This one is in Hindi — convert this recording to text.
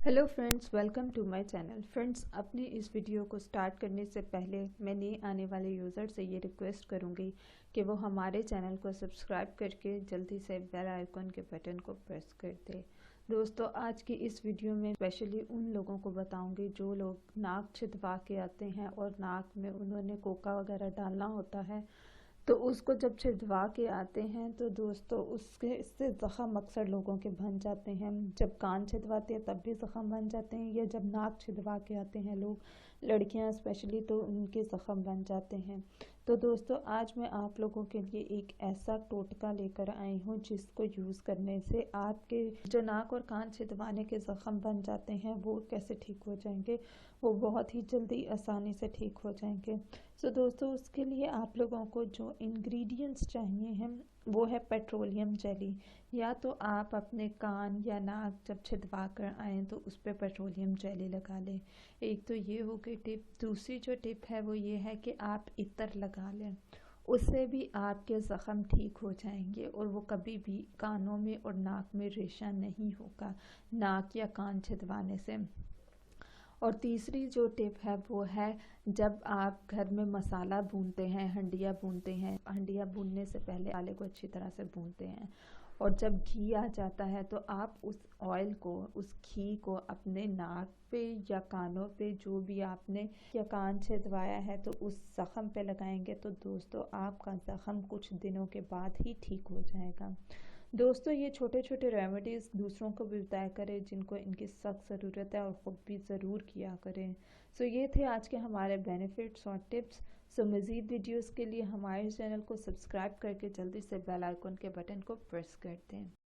Hello friends, welcome to my channel. Friends, अपने इस वीडियो को स्टार्ट करने से पहले मैं नए आने वाले यूज़र से ये रिक्वेस्ट करूँगी कि वो हमारे चैनल को सब्सक्राइब करके जल्दी से बेल आइकन के बटन को प्रेस कर दे। दोस्तों, आज की इस वीडियो में स्पेशली उन लोगों को बताऊंगी जो लोग नाक छिदवा के आते हैं और नाक में उन्होंने कोका वगैरह डालना होता है, तो उसको जब छिदवा के आते हैं तो दोस्तों उसके इससे ज़ख़म अक्सर लोगों के बन जाते हैं। जब कान छिदवाते हैं तब भी ज़ख़म बन जाते हैं, या जब नाक छिदवा के आते हैं लोग, लड़कियां स्पेशली, तो उनके ज़ख़म बन जाते हैं। तो दोस्तों, आज मैं आप लोगों के लिए एक ऐसा टोटका लेकर आई हूँ जिसको यूज़ करने से आपके जो नाक और कान छिदवाने के ज़ख़म बन जाते हैं वो कैसे ठीक हो जाएंगे, वो बहुत ही जल्दी आसानी से ठीक हो जाएंगे। सो दोस्तों, उसके लिए आप लोगों को जो इंग्रेडिएंट्स चाहिए हैं वो है पेट्रोलियम जेली। या तो आप अपने कान या नाक जब छिदवा कर आएँ तो उस पर पेट्रोलियम जेली लगा लें। एक तो ये हो गई टिप। दूसरी जो टिप है वो ये है कि आप इत्र लगा लें, उससे भी आपके ज़ख़म ठीक हो जाएंगे और वो कभी भी कानों में और नाक में रेशा नहीं होगा नाक या कान छिदवाने से। और तीसरी जो टिप है वो है, जब आप घर में मसाला भूनते हैं, हंडिया भूनते हैं, हंडिया भूनने से पहले आले को अच्छी तरह से भूनते हैं, और जब घी आ जाता है तो आप उस ऑयल को, उस घी को अपने नाक पे या कानों पे, जो भी आपने या कान छिदवाया है, तो उस ज़ख़म पे लगाएंगे तो दोस्तों आपका ज़ख़म कुछ दिनों के बाद ही ठीक हो जाएगा। दोस्तों, ये छोटे छोटे रेमेडीज़ दूसरों को भी बताया करें जिनको इनकी सख्त ज़रूरत है, और ख़ुद भी ज़रूर किया करें। सो ये थे आज के हमारे बेनिफिट्स और टिप्स। सो मज़ीद वीडियोस के लिए हमारे चैनल को सब्सक्राइब करके जल्दी से बेल आइकन के बटन को प्रेस कर दें।